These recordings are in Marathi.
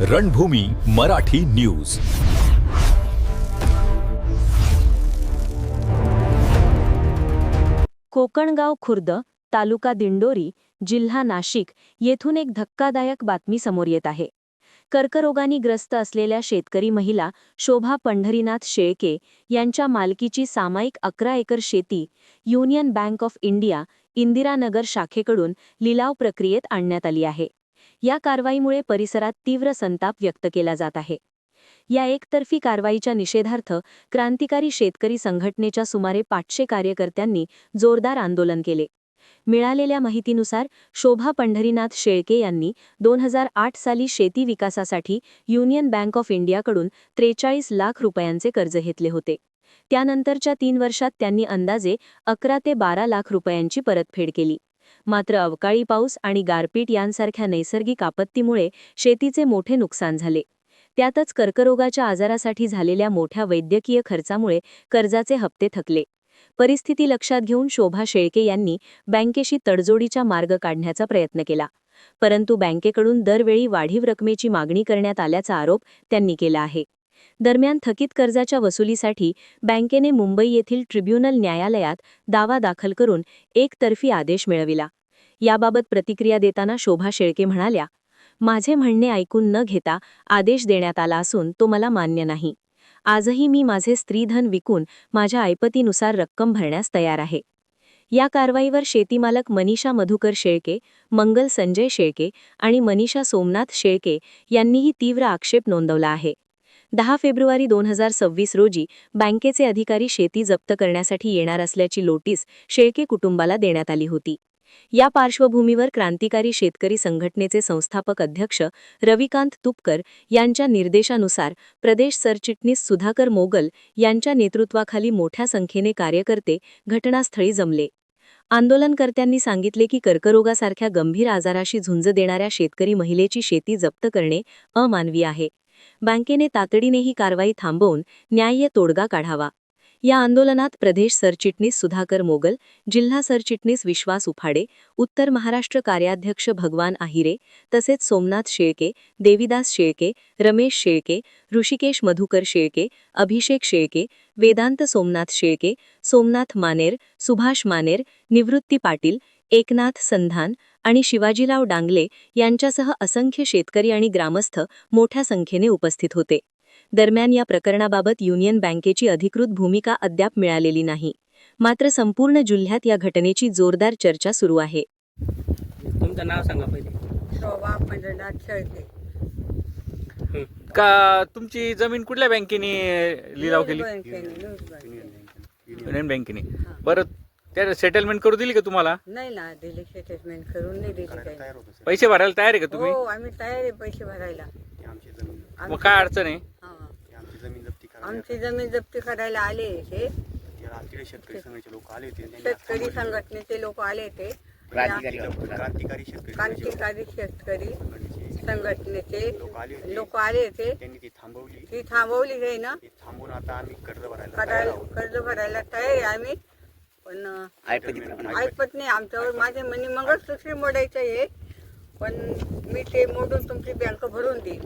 रणभूमी मराठी न्यूज. कोकणगाव खुर्द, तालुका दिंडोरी, जिल्हा नाशिक येथून एक धक्कादायक बातमी समोर येत आहे. कर्करोगाने ग्रस्त असलेल्या शेतकरी महिला शोभा पंढरीनाथ शेळके यांच्या मालकीची सामायिक 11 एकर शेती union bank of India Indiranagar शाखेकडून लिलाव प्रक्रियेत आणण्यात आली आहे. या कारवाईमुळे परिसरात तीव्र संताप व्यक्त केला जात आहे. या एकतर्फी कारवाईच्या निषेधार्थ क्रांतिकारी शेतकरी संघटनेच्या सुमारे 500 कार्यकर्त्यांनी जोरदार आंदोलन केले. मिळालेल्या माहितीनुसार शोभा पंढरीनाथ शेळके यांनी 2008 साली शेती विकासासाठी युनियन बँक ऑफ इंडियाकडून 43 लाख रुपयांचे कर्ज घेतले होते. त्यानंतरच्या 3 वर्षात त्यांनी अंदाजे 11 ते 12 लाख रुपयांची परतफेड केली. मात्र अवकाळी पाऊस आणि गारपीट यांसारख्या नैसर्गिक आपत्तीमुळे शेतीचे मोठे नुकसान झाले. त्यातच कर्करोगाच्या आजारासाठी झालेल्या मोठ्या वैद्यकीय खर्चामुळे कर्जाचे हप्ते थकले. परिस्थिती लक्षात घेऊन शोभा शेळके यांनी बँकेशी तडजोडीचा मार्ग काढण्याचा प्रयत्न केला. परंतु बँकेकडून दरवेळी वाढीव रकमेची मागणी करण्यात आल्याचा आरोप त्यांनी केला आहे. दरम्यान थकीत कर्जाच्या वसुलीसाठी बँकेने मुंबई येथील ट्रिब्युनल न्यायालयात दावा दाखल करून एकतर्फी आदेश मिळविला. याबाबत प्रतिक्रिया देताना शोभा शेळके म्हणाल्या, माझे म्हणणे ऐकून न घेता आदेश देण्यात आला असून तो मला मान्य नाही. आजही मी माझे स्त्रीधन विकून माझ्या ऐपतीनुसार रक्कम भरण्यास तयार आहे. या कारवाईवर शेतीमालक मनीषा मधुकर शेळके, मंगल संजय शेळके आणि मनीषा सोमनाथ शेळके यांनीही तीव्र आक्षेप नोंदवला आहे. 10 फेब्रुवारी 2026 रोजी बँकेचे अधिकारी शेती जप्त करण्यासाठी येणार असल्याची नोटीस शेळके कुटुंबाला देण्यात आली होती. या पार्श्वभूमीवर क्रांतिकारी शेतकरी संघटनेचे संस्थापक अध्यक्ष रविकांत तुपकर यांच्या निर्देशानुसार प्रदेश सरचिटणीस सुधाकर मोगल यांच्या नेतृत्वाखाली मोठ्या संख्येने कार्यकर्ते घटनास्थळी जमले. आंदोलनकर्त्यांनी सांगितले की कर्करोगासारख्या गंभीर आजाराशी झुंज देणाऱ्या शेतकरी महिलेची शेती जप्त करणे अमानवी आहे. बँकेने तातडीने ही कारवाई थांबवून न्याय्य तोडगा काढावा. या आंदोलनात प्रदेश सरचिटणीस सुधाकर मोगल, जिल्हा सरचिटणीस विश्वास उफाडे, उत्तर महाराष्ट्र कार्याध्यक्ष भगवान आहिरे तसेच सोमनाथ शेळके, देविदास शेळके, रमेश शेळके, ऋषिकेश मधुकर शेळके, अभिषेक शेळके, वेदांत सोमनाथ शेळके, सोमनाथ मानेर, सुभाष मानेर, निवृत्ती पाटील, एकनाथ संधान आणि शिवाजीराव डांगले यांच्यासह असंख्य शेतकरी आणि ग्रामस्थ मोठ्या संख्येने उपस्थित होते. दरम्यान या प्रकरणाबाबत युनियन बँकेची अधिकृत भूमिका अद्याप मिळालेली नाही. मात्र संपूर्ण जिल्ह्यात या घटनेची जोरदार चर्चा सुरू आहे. तुमचं नाव सांगा पहिले. शोभा पंढरीनाथ शेळके. का तुमची जमीन कुठल्या बँकेने लिलाव केली? युनियन बँकेने. बरं, त्या सेटलमेंट करू दिली का तुम्हाला? नाही ना, दिली सेटलमेंट करून नाही दिली काही. पैसे भरायला तयार आहे का तुम्ही? हो, आम्ही तयार आहे पैसे भरायला. मग काय अडचण आहे? आमची जमीन जप्ती करायला आले ते शेतकरी संघटनेचे लोक आले होते. शेतकरी संघटनेचे लोक आले ते क्रांतिकारी शेतकरी संघटनेचे लोक आले होते. त्यांनी ती थांबवली. ती थांबवली आहे ना, थांबून आता आम्ही कर्ज कर्ज भरायला तयार आहे आम्ही. पण ऐकत नाही आमच्यावर. माझे म्हणे मंगळसूत्र मोडायचं आहे, पण मी ते मोडून तुमची बँक भरून देईन.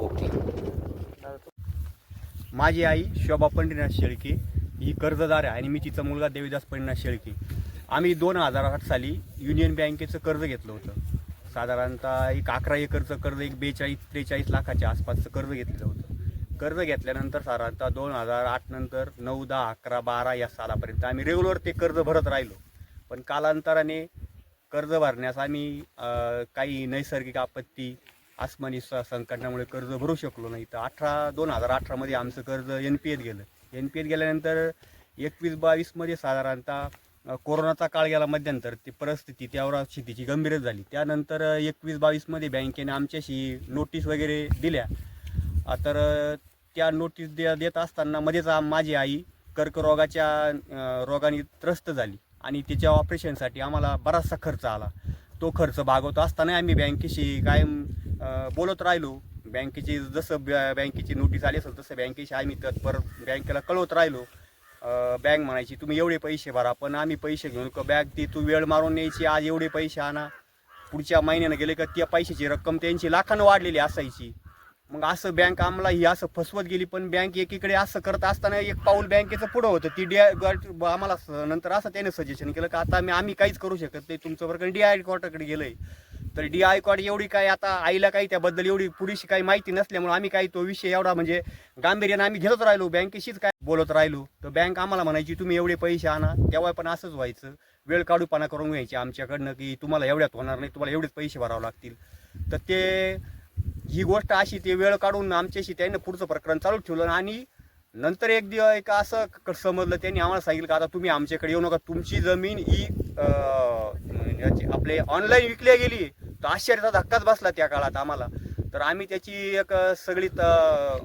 माझी आई शोभा पंढरीनाथ शेळके ही कर्जदार आहे आणि मी तिचा मुलगा देविदास पंढरीनाथ शेळके. आम्ही 2008 साली युनियन बँकेचं कर्ज घेतलं होतं. साधारणतः एक 11 एकरचं कर्ज, एक 42-43 लाखाच्या आसपासचं कर्ज घेतलेलं होतं. कर्ज घेतल्यानंतर साधारणतः 2008 नंतर 9, 10, 11, 12 या सालापर्यंत आम्ही रेग्युलर ते कर्ज भरत राहिलो. पण कालांतराने कर्ज भरण्यास आम्ही काही नैसर्गिक आपत्ती, आसमानी संकटामुळे कर्ज भरू शकलो नाही. तर 2018 मध्ये आमचं कर्ज NPAत गेलं. NPAत गेल्यानंतर 21-22 मध्ये साधारणतः कोरोनाचा काळ गेला मध्यंतर. ती परिस्थिती त्यावर शेतीची गंभीरच झाली. त्यानंतर 21-22 मध्ये बँकेने आमच्याशी नोटीस वगैरे दिल्या. तर त्या नोटीस देत असताना मध्येच माझी आई कर्करोगाच्या रोगाने त्रस्त झाली आणि तिच्या ऑपरेशनसाठी आम्हाला बराचसा खर्च आला. तो खर्च भागवत असताना आम्ही बँकेशी कायम बोलत राहिलो. बँकेची जसं बँकेची नोटीस आली असेल तसं बँकेशी आम्ही तत्पर बँकेला कळवत राहिलो. बँक म्हणायची तुम्ही एवढे पैसे भरा, पण आम्ही पैसे घेऊन बँक ती तू वेळ मारून न्यायची, आज एवढे पैसे आणा. पुढच्या महिन्यानं गेले का त्या पैशाची रक्कम त्यांची लाखानं वाढलेली असायची. मग असं बँक आम्हाला ही असं फसवत गेली. पण बँक एकीकडे असं करत असताना एक पाऊल बँकेचं पुढं होतं. ती आम्हाला नंतर असं त्याने सजेशन केलं की आता आम्ही काहीच करू शकत नाही, तुमचं प्रकरण DI कोर्टाकडे गेलंय. तर DI कोर्ट एवढी काय आता आईला काही त्याबद्दल एवढी पुरेशी काही माहिती नसल्यामुळे आम्ही काही तो विषय एवढा म्हणजे गांभीर्याने आम्ही घेतच राहिलो, बँकेशीच काय बोलत राहिलो. तर बँक आम्हाला म्हणायची तुम्ही एवढे पैसे आणा. तेव्हा पण असंच व्हायचं, वेळ काढूपणा करून घ्यायची आमच्याकडनं की तुम्हाला एवढ्यात होणार नाही, तुम्हाला एवढेच पैसे भरावे लागतील. तर ते ही गोष्ट अशी ते वेळ काढून आमच्याशी त्यानं पुढचं प्रकरण चालू ठेवलं. आणि नंतर एक दिवस एक असं समजलं, त्यांनी आम्हाला सांगितलं की आता तुम्ही आमच्याकडे येऊ नका, तुमची जमीन ही आपले ऑनलाईन विकली गेली. तर आश्चर्याचा धक्काच बसला त्या काळात आम्हाला. तर आम्ही त्याची एक सगळी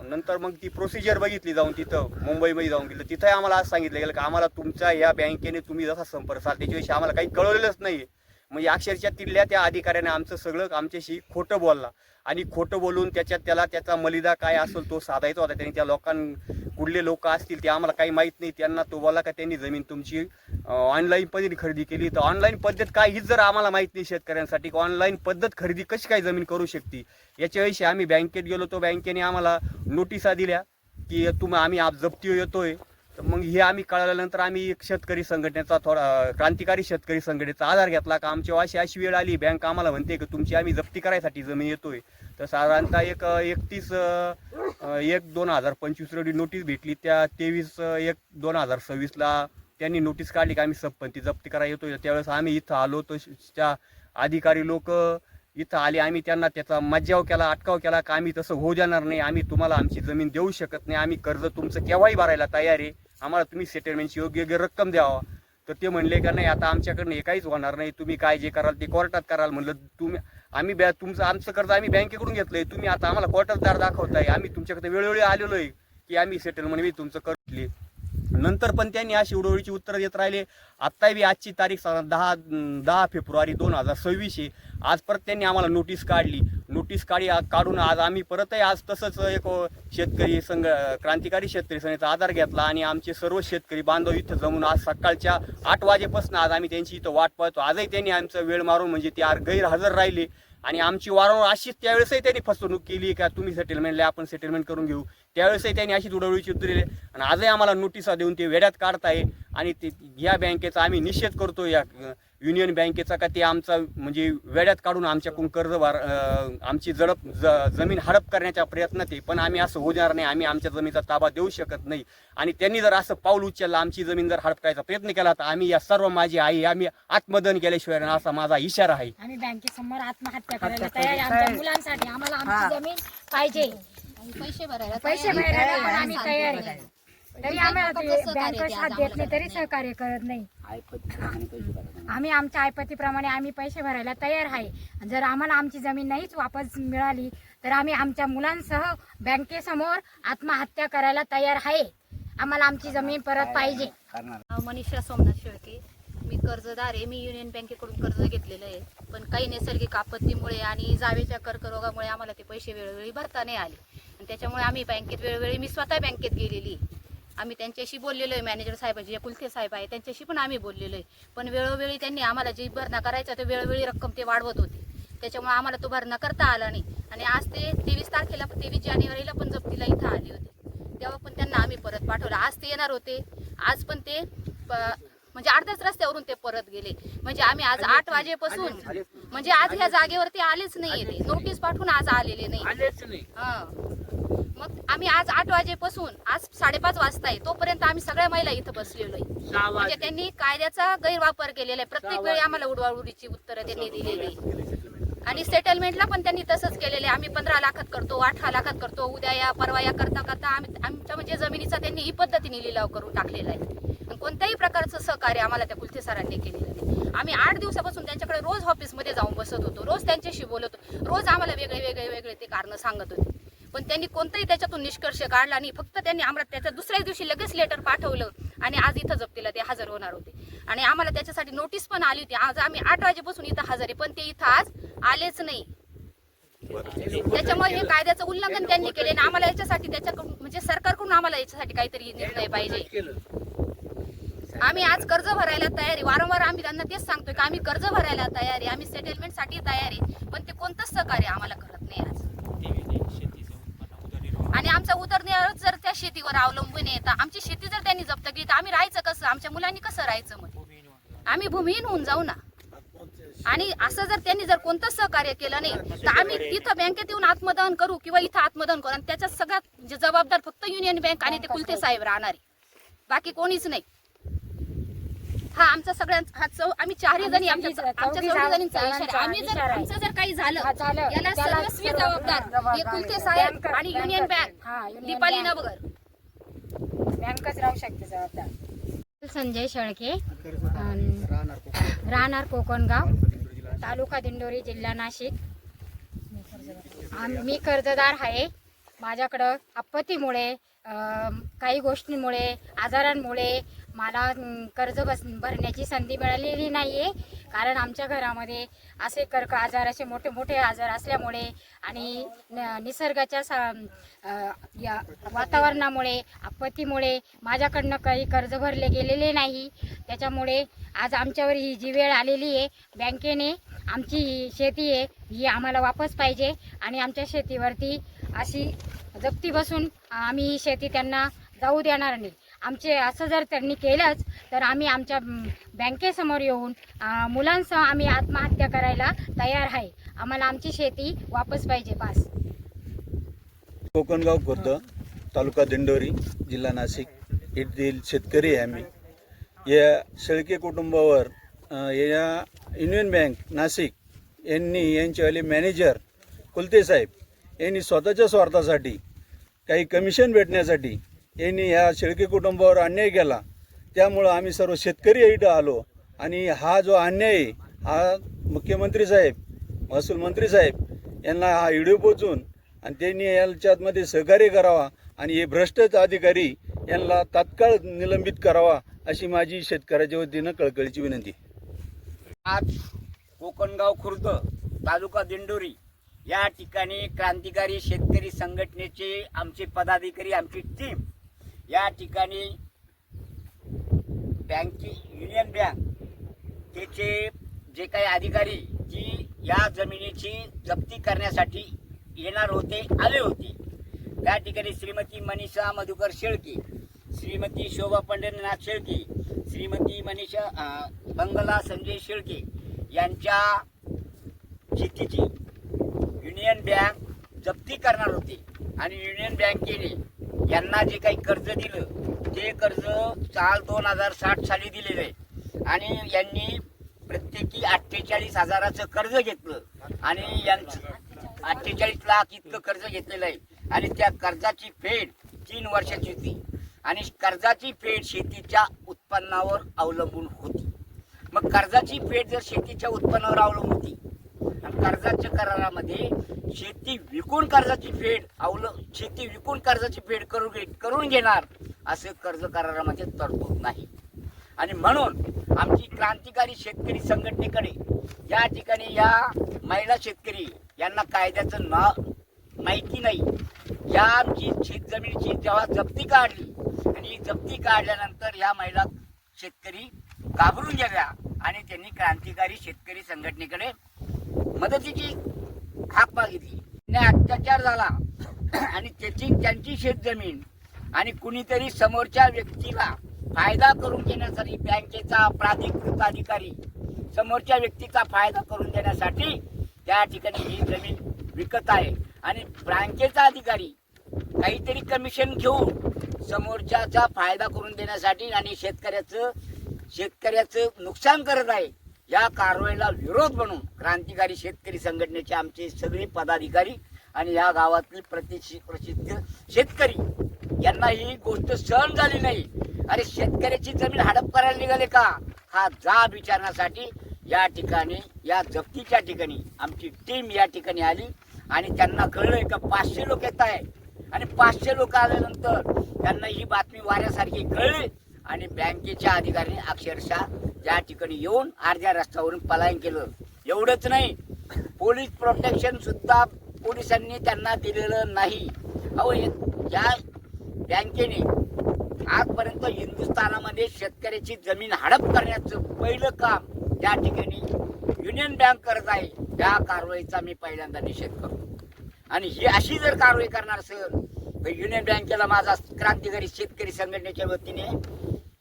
नंतर मग ती प्रोसिजर बघितली जाऊन तिथं मुंबईमध्ये जाऊन गेलं. तिथंही आम्हाला असं सांगितलं गेलं की आम्हाला तुमच्या या बँकेने तुम्ही जसा संपर्क साध त्याच्याविषयी आम्हाला काही कळवलेलंच नाही. म्हणजे अक्षरशः तिथल्या त्या अधिकाऱ्याने आमचं सगळं आमच्याशी खोटं बोलला आणि खोटं बोलून त्याचा मलिदा काय असेल तो साधायचा होता. त्यांनी त्या कुठले लोक असतील ते आम्हाला काही माहीत नाही, त्यांना तो बोला का त्यांनी जमीन तुमची ऑनलाईन पद्धतीने खरेदी केली. तर ऑनलाईन पद्धत काय हीच जर आम्हाला माहीत नाही शेतकऱ्यांसाठी की ऑनलाईन पद्धत खरेदी कशी काय जमीन करू शकते, याच्याविषयी आम्ही बँकेत गेलो. तो बँकेने आम्हाला नोटिसा दिल्या की आम्ही आज जप्ती येतोय. तर मग हे आम्ही कळाल्यानंतर आम्ही एक शेतकरी संघटनेचा क्रांतिकारी शेतकरी संघटनेचा आधार घेतला का आमच्या अशी वेळ आली, बँक आम्हाला म्हणते की तुमची आम्ही जप्ती करायसाठी जमीन येतोय. तर साधारणतः 31/1/2025 रोजी नोटीस भेटली. त्या 23/1/2026 त्यांनी नोटीस काढली की आम्ही संपत्ती जप्ती करायला येतोय. त्यावेळेस आम्ही इथं आलो तर त्या अधिकारी लोक इथं आले. आम्ही त्यांना त्याचा मज्जाव केला, अटकाव केला की आम्ही तसं होऊ देणार नाही, आम्ही तुम्हाला आमची जमीन देऊ शकत नाही, आम्ही कर्ज तुमचं केव्हाही भरायला तयार आहे, आम्हाला तुम्ही सेटलमेंटची योग्य रक्कम द्यावा. तर ते म्हणले का नाही आता आमच्याकडनं हे काहीच होणार नाही, तुम्ही काय जे कराल ते कोर्टात कराल. म्हणलं आमचं कर्ज आम्ही बँकेकडून घेतलंय, तुम्ही आता आम्हाला कोर्टात दार दाखवताय, आम्ही तुमच्याकडे वेळोवेळी आलेलो आहे की आम्ही सेटलमेंट मी तुमचं कर्ज. नंतर पण त्यांनी अशी उडवडीची उत्तरं देत राहिले. आत्ता बी आजची तारीख 10 फेब्रुवारी 2026 आज परत त्यांनी आम्हाला नोटीस काढून आज आम्ही परतही आज तसंच एक शेतकरी क्रांतिकारी शेतकरी संघाचा आधार घेतला आणि आमचे सर्व शेतकरी बांधव इथं जमून आज सकाळच्या 8 वाजेपासून आज आम्ही त्यांची इथं वाट पाहतो. आजही त्यांनी आमचा वेळ मारून म्हणजे ते गैरहजर राहिले आणि आमची वारंवार अशीच त्यावेळेसही त्यांनी फसवणूक केली का तुम्ही सेटलमेंटला आपण सेटलमेंट करून घेऊ. त्यावेळेसही त्यांनी अशीच उडवडीची उतरली आणि आजही आम्हाला नोटिसा देऊन ते वेड्यात काढताय. आणि ते या बँकेचा आम्ही निषेध करतो, या युनियन बँकेचा का ते आमचा म्हणजे वेड्यात काढून आमच्याकडून आमची जमीन हडप करण्याच्या प्रयत्नात आहे. पण आम्ही असं होणार नाही, आम्ही आमच्या जमिनीचा ताबा देऊ शकत नाही. आणि त्यांनी जर असं पाऊल उचललं, आमची जमीन जर हडप करायचा प्रयत्न केला तर आम्ही या सर्व माझी आई आम्ही आत्मदहन केल्याशिवाय असा माझा इशारा आहे. आम्ही बँकेसमोर आत्महत्या करायला तयार आहे. आमच्या मुलांसाठी आम्हाला आमची जमीन पाहिजे, पैसे भरायला पण आम्ही तयार आहे. तरी आम्हाला बँक साथ देत नाही, तरी सहकार्य करत नाही. आम्ही आमच्या ऐपतीप्रमाणे आम्ही पैसे भरायला तयार आहे. जर आम्हाला आमची जमीन नाहीच वापस मिळाली तर आम्ही आमच्या मुलांसह बँकेसमोर आत्महत्या करायला तयार आहे. आम्हाला आमची जमीन परत पाहिजे. मनीषा सोमनाथ शेळके, मी कर्जदार आहे. मी युनियन बँकेकडून कर्ज घेतलेलं आहे, पण काही नैसर्गिक आपत्तीमुळे आणि जावेच्या कर्करोगामुळे आम्हाला ते पैसे वेळोवेळी भरता नाही आले. आणि त्याच्यामुळे आम्ही बँकेत वेळोवेळी मी स्वतः बँकेत गेलेली, आम्ही त्यांच्याशी बोललेलो आहे. मॅनेजर साहेब जे कुलथे साहेब आहे त्यांच्याशी पण आम्ही बोललेलो आहे. पण वेळोवेळी त्यांनी आम्हाला जी भरणा करायचा ते वेळोवेळी रक्कम ते वाढवत होते, त्याच्यामुळे आम्हाला तो भरणा करता आला नाही. आणि आज ते 23 जानेवारीला पण जप्तीला इथं आले होते, तेव्हा पण त्यांना आम्ही परत पाठवलं. आज ते येणार होते, आज पण ते म्हणजे अर्ध्याच रस्त्यावरून ते परत गेले. म्हणजे आम्ही आज 8 वाजेपासून म्हणजे आज ह्या जागेवरती आलेच नाही, ते नोटीस पाठवून आज आलेले नाही. मग आम्ही आज 8 वाजेपासून आज 5:30 वाजता आहे तोपर्यंत आम्ही सगळ्या महिला इथं बसलेलो आहे. म्हणजे त्यांनी कायद्याचा गैरवापर केलेला आहे. प्रत्येक वेळी आम्हाला उडवाउडीची उत्तरं त्यांनी दिलेली आणि सेटलमेंटला पण त्यांनी तसंच केलेलं आहे. आम्ही 15 लाखात करतो, 18 लाखात करतो, उद्या या परवा या करता आमच्या म्हणजे जमिनीचा त्यांनी ही पद्धतीने लिलाव करून टाकलेला आहे. कोणत्याही प्रकारचं सहकार्य आम्हाला त्या कुलथे सरांनी केलेलं नाही. आम्ही 8 दिवसापासून त्यांच्याकडे रोज ऑफिसमध्ये जाऊन बसत होतो, रोज त्यांच्याशी बोलत होतो, रोज आम्हाला वेगळे ते कारण सांगत होते. पण त्यांनी कोणताही त्याच्यातून निष्कर्ष काढला नाही. फक्त त्यांनी आम्हाला त्याच्या दुसऱ्या दिवशी लगेच लेटर पाठवलं आणि आज इथं जप्तीला ते हजर होणार होते. आणि आम्हाला त्याच्यासाठी नोटीस पण आली होती. आज आम्ही 8 वाजेपासून इथं हजर आहे, पण ते इथं आज आलेच नाही. त्याच्यामुळे हे कायद्याचं उल्लंघन त्यांनी केले आणि आम्हाला याच्यासाठी त्याच्याकडून म्हणजे सरकारकडून आम्हाला याच्यासाठी काहीतरी निर्णय पाहिजे. आम्ही आज कर्ज भरायला तयार आहे. वारंवार आम्ही त्यांना तेच सांगतोय की आम्ही कर्ज भरायला तयार आहे, आम्ही सेटलमेंटसाठी तयार आहे, पण ते कोणतंच सहकार्य आम्हाला करत नाही. आज शेतीवर अवलंबून आहे. तर आमची शेती जर त्यांनी जप्त केली तर आम्ही राहायचं कसं, आमच्या मुलांनी कसं राहायचं? मग आम्ही भूमिहीन होऊन जाऊ ना. आणि असं जर त्यांनी जर कोणतंच सहकार्य केलं नाही तर आम्ही तिथं बँकेत येऊन आत्मदहन करू किंवा इथं आत्मदहन करू, आणि त्याच्यात सगळ्यात जबाबदार फक्त युनियन बँक आणि ते कुलते साहेब राहणार आहे, बाकी कोणीच नाही. हा आमचा सगळ्यांचा आम्ही चारही जणी आमच्या चौघी जणींचा इशारा आहे. आम्ही जर आमचं जर काही झालं याला सर्वस्वी जबाबदार हे कुलते साहेब आणि युनियन बँक, दीपाली नवगर बँकच राहू शकते जबाबदार. संजय शेळके, राहणार कोकणगाव, तालुका दिंडोरी, जिल्हा नाशिक. मी कर्जदार आहे. माझ्याकडं आपत्तीमुळे काही गोष्टींमुळे आजारांमुळे मला कर्ज भरण्याची संधी मिळालेली नाही आहे. कारण आमच्या घरामध्ये असे आजार, असे मोठे मोठे आजार असल्यामुळे आणि निसर्गाच्या या वातावरणामुळे आपत्तीमुळे माझ्याकडनं काही कर्ज भरले गेलेले नाही. त्याच्यामुळे आज आमच्यावर ही जी वेळ आलेली आहे, बँकेने आमची शेती आहे ही आम्हाला वापस पाहिजे आणि आमच्या शेतीवरती अशी जप्ती बसून आम्ही ही शेती त्यांना जाऊ देणार नाही. आमचे असं जर त्यांनी केलंच तर आम्ही आमच्या बँकेसमोर येऊन मुलांसह आम्ही आत्महत्या करायला तयार आहे. आम्हाला आमची शेती वापस पाहिजे बस. कोकणगाव खुर्द, तालुका दिंडोरी, जिल्हा नाशिक येथील शेतकरी आहे आम्ही. या शेळके कुटुंबावर या युनियन बँक नाशिक यांचेवाले मॅनेजर कुलते साहेब यांनी स्वतःच्या स्वार्थासाठी काही कमिशन भेटण्यासाठी यांनी या शेळके कुटुंबावर अन्याय केला. त्यामुळं आम्ही सर्व शेतकरी इथं आलो आणि हा जो अन्याय आहे हा मुख्यमंत्री साहेब, महसूल मंत्री साहेब यांना हा व्हिडिओ पोचून आणि त्यांनी याच्यामध्ये सहकार्य करावा आणि हे भ्रष्ट अधिकारी यांना तात्काळ निलंबित करावा अशी माझी शेतकऱ्याच्या वतीनं कळकळीची विनंती. आज कोकणगाव खुर्द, तालुका दिंडोरी या ठिकाणी क्रांतिकारी शेतकरी संघटनेचे आमचे पदाधिकारी, आमची टीम या ठिकाणी युनियन बँक त्याचे जे काही अधिकारी जी या जमिनीची जप्ती करण्यासाठी येणार होते आले होते. त्या ठिकाणी श्रीमती मनीषा मधुकर शेळके, श्रीमती शोभा पंढरीनाथ शेळके, श्रीमती मनीषा बंगला संजय शेळके यांच्या शेतीची युनियन बँक जप्ती करणार होती आणि युनियन बँकेने यांना जे काही कर्ज दिलं ते कर्ज साल 2060 साली दिलेलं आहे आणि यांनी प्रत्येकी 48,000चं कर्ज घेतलं आणि यांचं 48 लाख इतकं कर्ज घेतलेलं आहे आणि त्या कर्जाची फेड 3 वर्षाची होती आणि कर्जाची फेड शेतीच्या उत्पन्नावर अवलंबून होती. मग कर्जाची फेड जर शेतीच्या उत्पन्नावर अवलंबून होती आणि कर्जाच्या करारामध्ये शेती विकून कर्जाची फेड करून घेणार असं कर्ज करारामध्ये तरतूद नाही. आणि म्हणून आमची क्रांतिकारी शेतकरी संघटनेकडे या ठिकाणी या महिला शेतकरी यांना कायद्याचं माहिती नाही. या आमची शेतजमिनीची जेव्हा जप्ती काढली आणि ही जप्ती काढल्यानंतर या महिला शेतकरी घाबरून गेल्या आणि त्यांनी क्रांतिकारी शेतकरी संघटनेकडे मदतीची हाक मागितली. अत्याचार झाला आणि त्यांची शेतजमीन आणि कुणीतरी समोरच्या व्यक्तीला फायदा करून घेण्यासाठी बँकेचा प्राधिकृत अधिकारी समोरच्या व्यक्तीचा फायदा करून देण्यासाठी त्या ठिकाणी ही जमीन विकत आहे आणि बँकेचा अधिकारी काहीतरी कमिशन घेऊन समोरच्याचा फायदा करून देण्यासाठी आणि शेतकऱ्याचं नुकसान करत आहे. या कारवाईला विरोध म्हणून क्रांतिकारी शेतकरी संघटनेचे आमचे सगळे पदाधिकारी आणि या गावातील प्रसिद्ध शेतकरी यांना ही गोष्ट सहन झाली नाही. अरे शेतकऱ्याची जमीन हडप करायला निघाले का हा जाब विचारण्यासाठी या ठिकाणी या जप्तीच्या ठिकाणी आमची टीम या ठिकाणी आली आणि त्यांना कळलंय का 500 लोक येत आहे आणि 500 लोक आल्यानंतर त्यांना ही बातमी वाऱ्यासारखी कळली आणि बँकेच्या अधिकाऱ्यांनी अक्षरशः त्या ठिकाणी येऊन अर्ध्या रस्त्यावरून पलायन केलं. एवढंच नाही, पोलीस प्रोटेक्शन सुद्धा पोलिसांनी त्यांना दिलेलं नाही. अहो या बँकेने आजपर्यंत हिंदुस्थानामध्ये शेतकऱ्याची जमीन हडप करण्याचं पहिलं काम त्या ठिकाणी युनियन बँक करत आहे. त्या कारवाईचा मी पहिल्यांदा निषेध करतो आणि ही अशी जर कारवाई करणार असेल युनियन बँकेला माझा क्रांतिकारी शेतकरी संघटनेच्या वतीने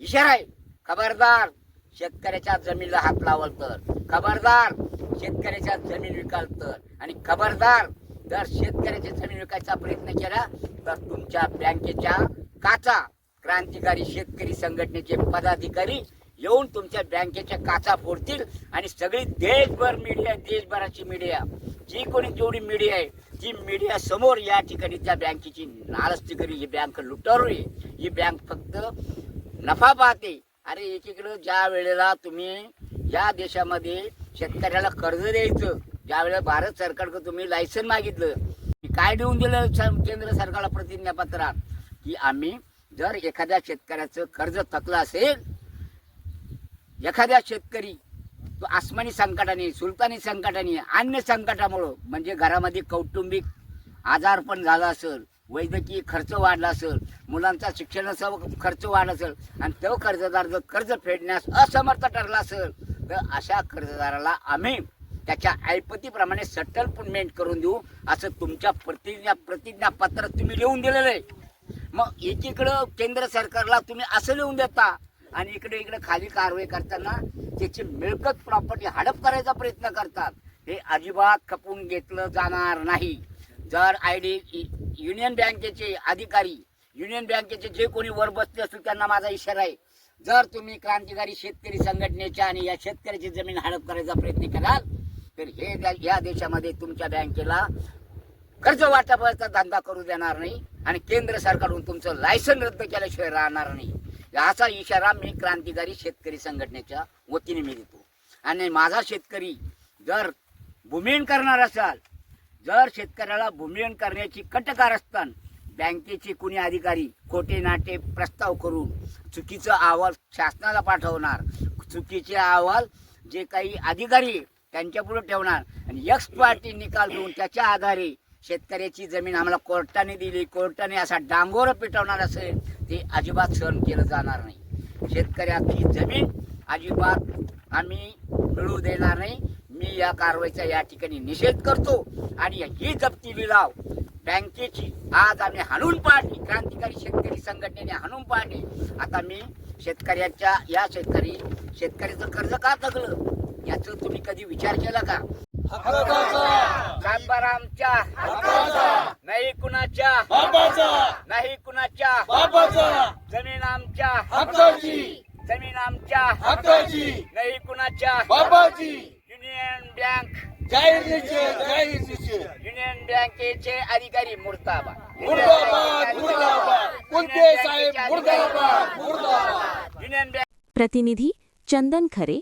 इशारा आहे, खबरदार शेतकऱ्याच्या जमिनीला हात लावल तर, खबरदार शेतकऱ्याच्या जमीन विकाल तर, आणि खबरदार जर शेतकऱ्याची जमीन विकायचा प्रयत्न केला तर तुमच्या बँकेच्या काचा क्रांतिकारी शेतकरी संघटनेचे पदाधिकारी येऊन तुमच्या बँकेच्या काचा फोडतील आणि सगळी देशभर मीडिया, देशभराची मीडिया, जी कोणी जेवढी मीडिया आहे ती मीडिया समोर या ठिकाणी त्या बँकेची नालस्ती करी. ही बँक लुटारू आहे, ही बँक फक्त नफा पाहते. अरे एकीकडे ज्या वेळेला तुम्ही या देशामध्ये शेतकऱ्याला कर्ज द्यायचं, ज्या वेळेला भारत सरकारकडे तुम्ही लायसन मागितलं, काय देऊन दिलं केंद्र सरकारला प्रतिज्ञापत्रात की आम्ही जर एखाद्या शेतकऱ्याचं कर्ज थकलं असेल, एखाद्या शेतकरी तो आसमानी संकटाने, सुलतानी संकटाने, अन्य संकटामुळं म्हणजे घरामध्ये कौटुंबिक आजारपण झाला असेल, वैद्यकीय खर्च वाढला असेल, मुलांचा शिक्षणाचा खर्च वाढला असेल आणि तो कर्जदार जर कर्ज फेडण्यास असमर्थ ठरला असेल तर अशा कर्जदाराला आम्ही त्याच्या ऐपतीप्रमाणे सेटलमेंट करून देऊ असं तुमच्या प्रतिज्ञापत्र तुम्ही लिहून दिलेलं आहे. मग एकीकडं केंद्र सरकारला तुम्ही असं लिहून देता आणि इकडे खाली कारवाई करताना त्याची मिळकत प्रॉपर्टी हडप करायचा प्रयत्न करतात. हे अजिबात खपून घेतलं जाणार नाही. जर युनियन बँकेचे अधिकारी, युनियन बँकेचे जे कोणी वर बसले असतील त्यांना माझा इशारा आहे, जर तुम्ही क्रांतिकारी शेतकरी संघटनेच्या आणि या शेतकऱ्याची जमीन हडप करायचा प्रयत्न कराल तर हे या देशामध्ये तुमच्या बँकेला कर्ज वाटपाचा धंदा करू देणार नाही आणि केंद्र सरकारकडून तुमचं लायसन रद्द केल्याशिवाय राहणार नाही. असा इशारा मी क्रांतिकारी शेतकरी संघटनेच्या वतीने मी देतो. आणि माझा शेतकरी जर भूमिहीन करणार असाल, जर शेतकऱ्याला भूमिहीन करण्याची कटकार असताना बँकेचे कुणी अधिकारी खोटे नाटे प्रस्ताव करून चुकीचा अहवाल शासनाला पाठवणार, चुकीचे अहवाल जे काही अधिकारी त्यांच्यापुढे ठेवणार आणि एक्स पार्टी निकाल देऊन त्याच्या आधारे शेतकऱ्याची जमीन आम्हाला कोर्टाने दिली, कोर्टाने असा डांगोर पेटवणार असेल ते अजिबात सहन केलं जाणार नाही. शेतकऱ्याची जमीन अजिबात आम्ही मिळू देणार नाही. मी या कारवाईचा या ठिकाणी निषेध करतो आणि ही जप्ती लिलाव बँकेची आज आम्ही हाणून पाडली, क्रांतिकारी शेतकरी संघटनेने हाणून पाडली. आता मी शेतकऱ्याचं कर्ज का थकलं याचा तुम्ही कधी विचार केला का? सातबार आमच्या नाही कुणाच्या, नाही कुणाच्या, जमीन आमच्या, जमीन आमच्या, नाही कुणाच्या. युनियन बँक युनियन बँकेचे अधिकारी मुर्दाबाद, प्रतिनिधी चंदन खरे,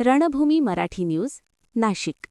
रणभूमी मराठी न्यूज, नाशिक.